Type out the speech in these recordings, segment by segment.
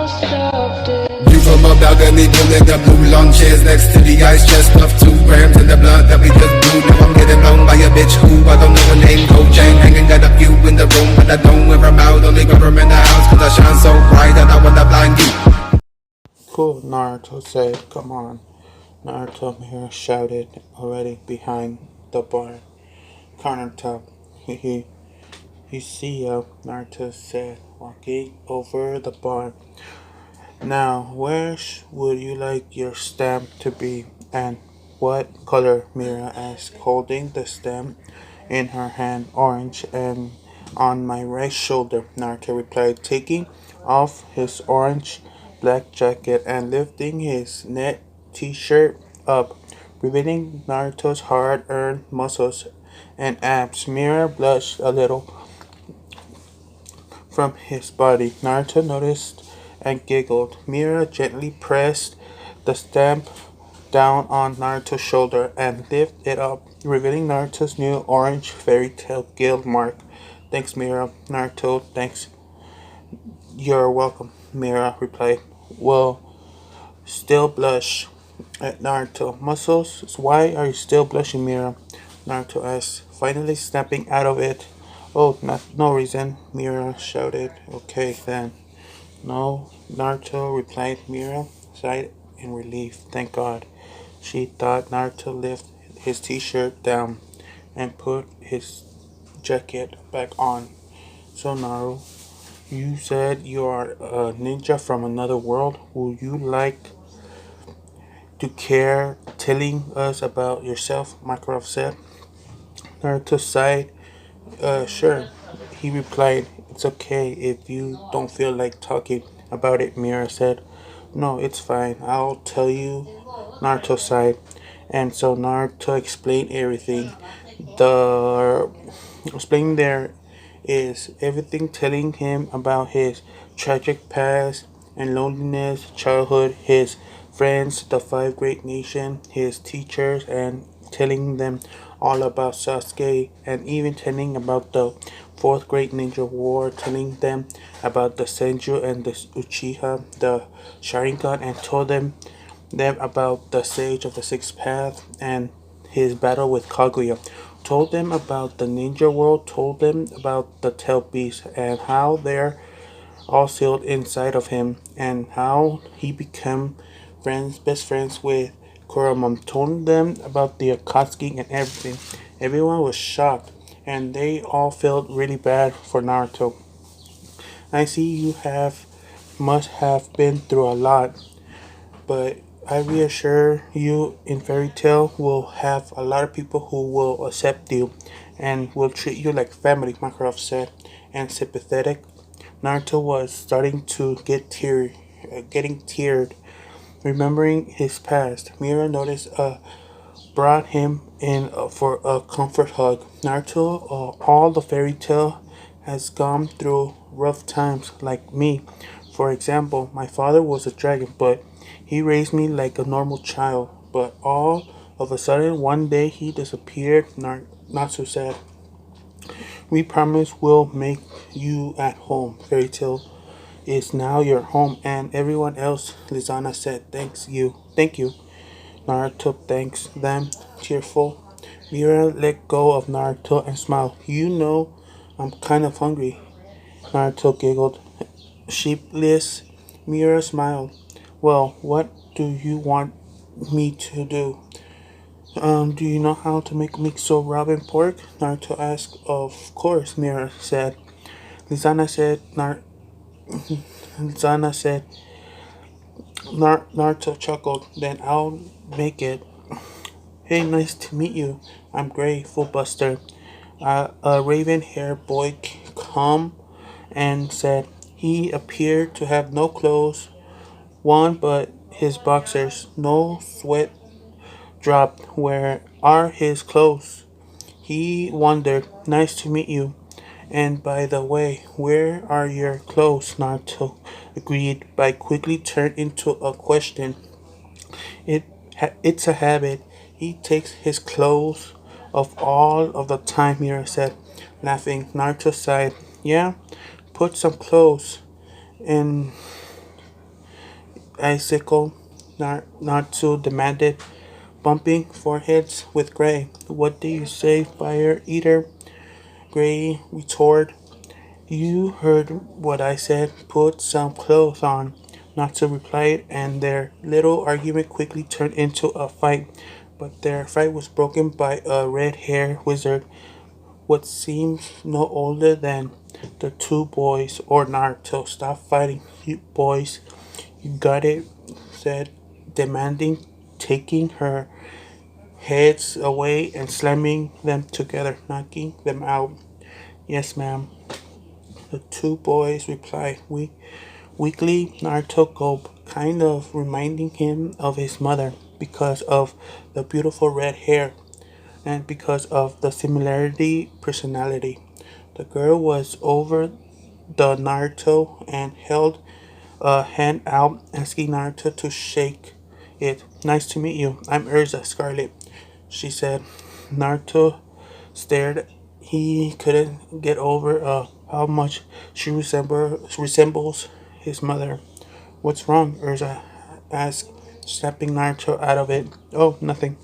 View from a balcony, pulling the blue lawn chairs next to the ice chest. Stuffed 2 grams in the blunt that we just blew. Now I'm getting blown by a bitch who I don't know her name. Gold chain hanging, got a few in the room, but I don't wear them out. Only wear them in the house, cause I shine so bright that I wanna blind you. Cool, Naruto said. Come on. Naruto Mira shouted already behind the bar countertop. He see ya, Naruto said, walking over the bar. Now, where would you like your stamp to be, and what color? Mira asked, holding the stamp in her hand. Orange, and on my right shoulder, Naruto replied, taking off his orange black jacket and lifting his net t-shirt up, revealing Naruto's hard-earned muscles and abs. Mira blushed a little from his body. Naruto noticed and giggled. Mira gently pressed the stamp down on Naruto's shoulder and lifted it up, revealing Naruto's new orange fairy tale guild mark. Thanks, Mira. Naruto, thanks. You're welcome, Mira replied. Well, still blush at Naruto. Muscles, why are you still blushing, Mira? Naruto asked, finally snapping out of it. Oh, no reason, Mira shouted. Okay, then. No, Naruto replied. Mira sighed in relief. Thank God. She thought Naruto lifted his t-shirt down and put his jacket back on. So, Naru, you said you are a ninja from another world. Would you like to care telling us about yourself? Makarov said. Naruto sighed. Sure. He replied, it's okay if you don't feel like talking about it, Mira said. No, it's fine. I'll tell you, Naruto sighed. And so Naruto explained everything. The explaining there is everything, telling him about his tragic past and loneliness, childhood, his friends, the 5 great nations, his teachers, and telling them all about Sasuke, and even telling about the fourth great ninja war, telling them about the Senju and the Uchiha, the Sharingan, and told them about the Sage of the Sixth Path and his battle with Kaguya. Told them about the ninja world, told them about the tail beast and how they're all sealed inside of him, and how he became best friends with Kurama. Told them about the Akatsuki and everything. Everyone was shocked, and they all felt really bad for Naruto. I see you must have been through a lot, but I reassure you, in Fairy Tale, we'll have a lot of people who will accept you and will treat you like family, Makarov said, and sympathetic. Naruto was starting to getting teared, remembering his past. Mira noticed brought him in for a comfort hug. Naruto, all the Fairy Tale has gone through rough times like me. For example, my father was a dragon, but he raised me like a normal child. But all of a sudden, one day he disappeared. Not so sad. We promise we'll make you at home. Fairy Tale is now your home, and everyone else. Lizana said, Thank you. Naruto thanks them, tearful. Mira let go of Naruto and smiled. You know, I'm kind of hungry. Naruto giggled. Sheepless, Mira smiled. Well, what do you want me to do? Do you know how to make miso robin pork? Naruto asked. Of course, Mira said. Lizana said. Lizana said. Naruto chuckled. Then I'll make it. Hey, nice to meet you. I'm Gray, full buster. A raven-haired boy come and said he appeared to have no clothes, one but his boxers, no sweat dropped. Where are his clothes? He wondered. Nice to meet you. And by the way, where are your clothes? Naruto agreed, but quickly turned into a question. It's a habit. He takes his clothes off all of the time, Mira said, laughing. Naruto sighed. Yeah, put some clothes in icicle, Naruto demanded, bumping foreheads with Gray. What do you say, fire eater? Gray retorted. You heard what I said. Put some clothes on. Natsu replied, and their little argument quickly turned into a fight. But their fight was broken by a red-haired wizard, what seemed no older than the two boys or Naruto. Stop fighting, you boys. You got it, said, demanding, taking her heads away and slamming them together, knocking them out. Yes, ma'am. The two boys replied weakly. Naruto gulped, kind of reminding him of his mother because of the beautiful red hair and because of the similarity personality. The girl was over the Naruto and held a hand out, asking Naruto to shake it. Nice to meet you. I'm Erza Scarlet, she said. Naruto stared. He couldn't get over how much she resembles his mother. What's wrong? Urza asked, snapping Naruto out of it. Oh, nothing.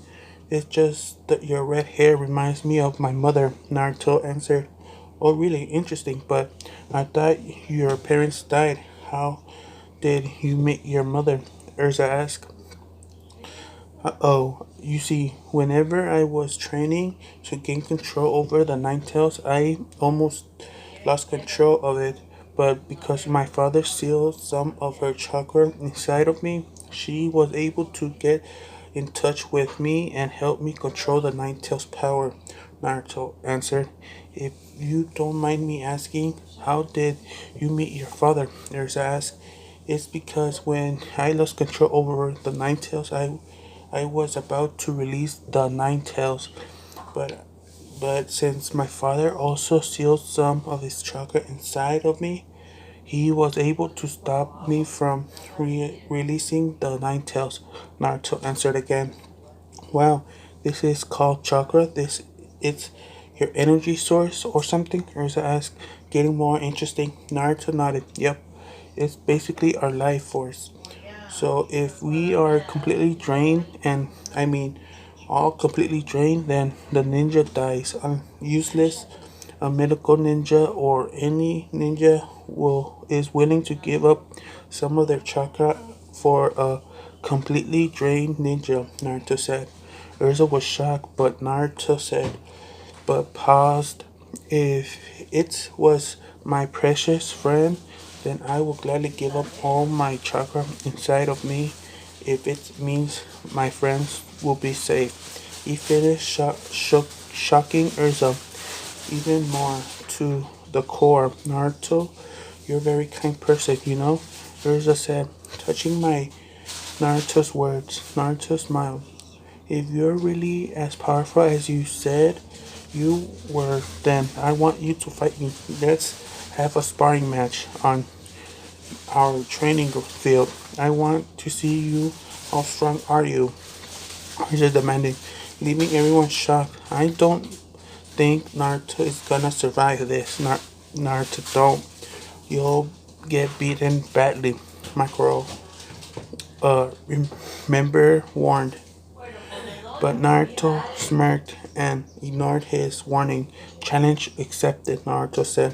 It's just that your red hair reminds me of my mother, Naruto answered. Oh, really? Interesting, but I thought your parents died. How did you meet your mother? Urza asked. Oh, you see, whenever I was training to gain control over the Nine Tails, I almost lost control of it. But because my father sealed some of her chakra inside of me, she was able to get in touch with me and help me control the Nine Tails power. Naruto answered. If you don't mind me asking, how did you meet your father? Erza asked. It's because when I lost control over the Nine Tails, I was about to release the Nine Tails, but since my father also sealed some of his chakra inside of me, he was able to stop me from releasing the Nine Tails. Naruto answered again. Wow, this is called chakra. It's your energy source or something? Urza asked, getting more interesting. Naruto nodded. Yep, it's basically our life force. So if we are completely drained, and I mean all completely drained, then the ninja dies. Useless. A medical ninja or any ninja will is willing to give up some of their chakra for a completely drained ninja, Naruto said. Urza was shocked, but Naruto said, but paused. If it was my precious friend, then I will gladly give up all my chakra inside of me if it means my friends will be safe. He finished shocking Urza even more to the core. Naruto, you're a very kind person, you know? Urza said, touching my Naruto's words. Naruto smiled. If you're really as powerful as you said you were, then I want you to fight me. Let's have a sparring match on our training field. I want to see you. How strong are you? Arya demanded, leaving everyone shocked. I don't think Naruto is gonna survive this. Naruto, don't. You'll get beaten badly. Macro, remember, warned. But Naruto smirked and ignored his warning. Challenge accepted, Naruto said.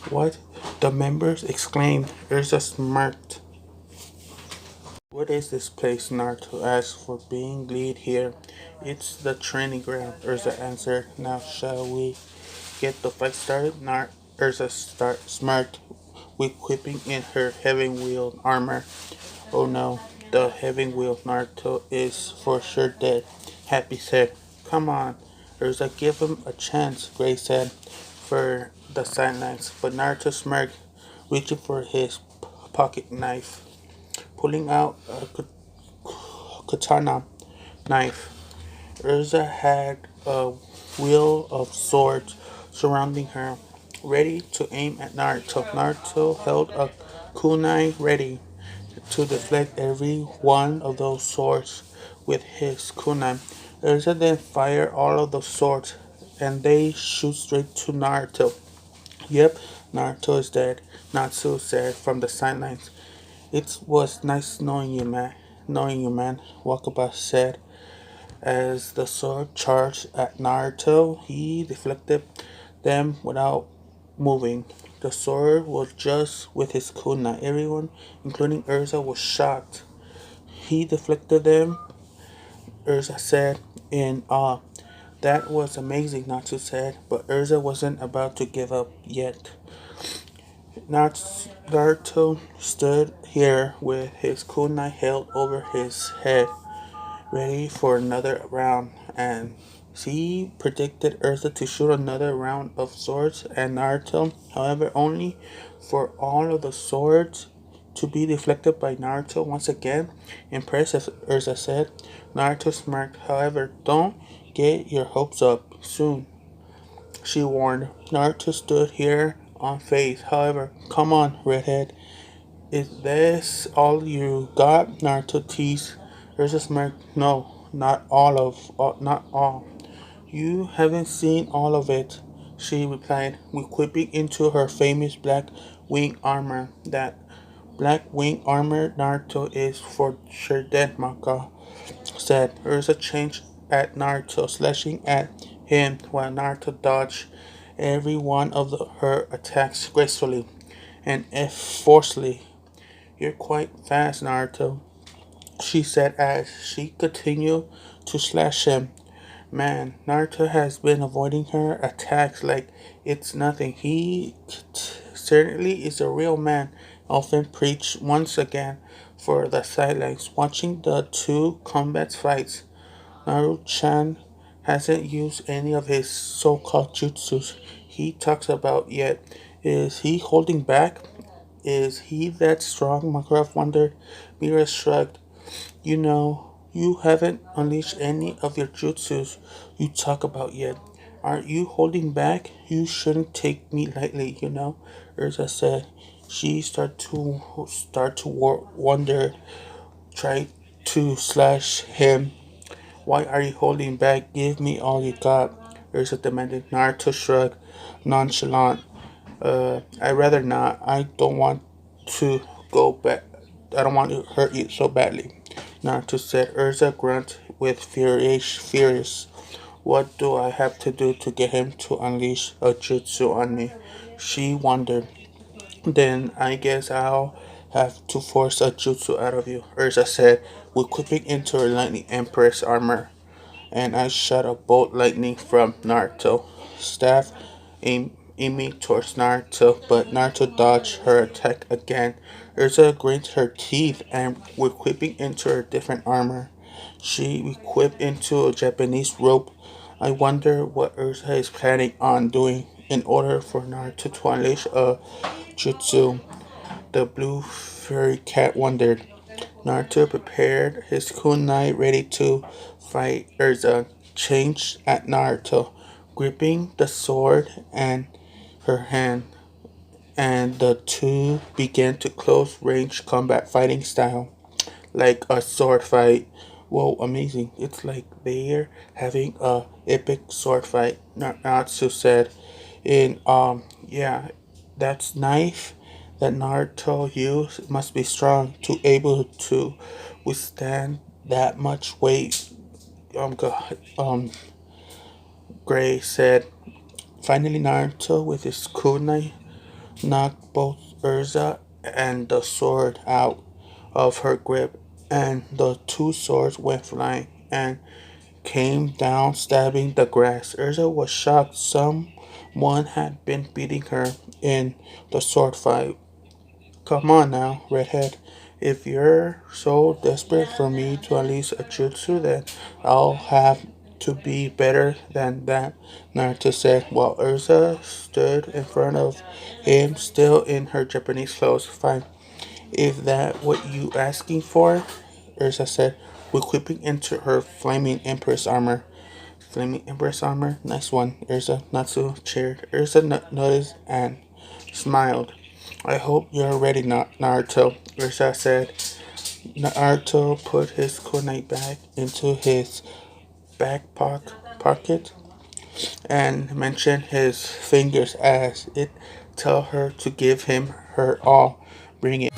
What? The members exclaimed. Erza smirked. What is this place? Naruto asked, for being lead here. It's the training ground, Erza answered. Now shall we get the fight started? Erza smirked, equipping in her heaven wheel armor. Oh no, the heaven wheel Naruto is for sure dead. Happy said, come on, Erza, give him a chance, Gray said, for the sidelines. But Naruto smirked, reaching for his pocket knife. Pulling out a katana knife, Erza had a wheel of swords surrounding her, ready to aim at Naruto. Naruto held a kunai ready to deflect every one of those swords with his kunai. Erza then fired all of the swords, and they shoot straight to Naruto. Yep, Naruto is dead, Natsu said from the sidelines. It was nice knowing you, man. Knowing you, man, Wakaba said. As the sword charged at Naruto, he deflected them without moving. The sword was just with his kunai. Everyone, including Erza, was shocked. He deflected them, Erza said in awe. That was amazing, Natsu said, but Erza wasn't about to give up yet. Naruto stood here with his kunai held over his head, ready for another round, and he predicted Erza to shoot another round of swords at Naruto, however, only for all of the swords to be deflected by Naruto once again. Impressed, as Erza said. Naruto smirked, however, don't get your hopes up. Soon, she warned. Naruto stood here on faith. However, come on, redhead. Is this all you got? Naruto teased. There's a smirk. No, not all. You haven't seen all of it, she replied, equipping into her famous black wing armor. That black wing armor Naruto is for sure dead, Maka said. Urza changed at Naruto, slashing at him while Naruto dodged every one of her attacks gracefully and effortlessly. You're quite fast, Naruto, she said as she continued to slash him. Man, Naruto has been avoiding her attacks like it's nothing. He certainly is a real man. Often preached once again for the sidelines, watching the two combat fights. Naruto-chan hasn't used any of his so-called jutsus he talks about yet. Is he holding back? Is he that strong? Makarov wondered. Mira shrugged. You know, you haven't unleashed any of your jutsus you talk about yet. Aren't you holding back? You shouldn't take me lightly, you know, Urza said. She wonder, tried to slash him. Why are you holding back? Give me all you got, Urza demanded. Naruto shrugged, nonchalant. I'd rather not. To go back. I don't want to hurt you so badly. Naruto said. Urza grunted with furious. What do I have to do to get him to unleash a jutsu on me? She wondered. Then I guess I'll have to force a jutsu out of you, Urza said, equipping into her lightning empress armor. And I shot a bolt lightning from Naruto. Staff aiming towards Naruto, but Naruto dodged her attack again. Urza grinned her teeth and equipping into her different armor. She equipped into a Japanese rope. I wonder what Urza is planning on doing in order for Naruto to unleash a jutsu. The blue furry cat wondered. Naruto prepared his kunai ready to fight Erza, changed at Naruto, gripping the sword and her hand, and the two began to close range combat fighting style, like a sword fight. Whoa, amazing. It's like they're having a epic sword fight, Natsu said. Yeah, that's knife that Naruto used must be strong to able to withstand that much weight. Gray said. Finally, Naruto with his kunai knocked both Erza and the sword out of her grip, and the two swords went flying and came down, stabbing the grass. Erza was shocked. Someone had been beating her in the sword fight. Come on now, redhead. If you're so desperate for me to unleash a jutsu, then I'll have to be better than that, Naruto said, while Urza stood in front of him, still in her Japanese clothes. Fine. Is that what you asking for? Urza said, equipping into her flaming empress armor. Flaming empress armor? Nice one, Urza. Natsu cheered. Urza noticed and smiled. I hope you're ready, Naruto, Ursa said. Naruto put his kunai back into his pocket and mentioned his fingers as it tell her to give him her all. Bring it.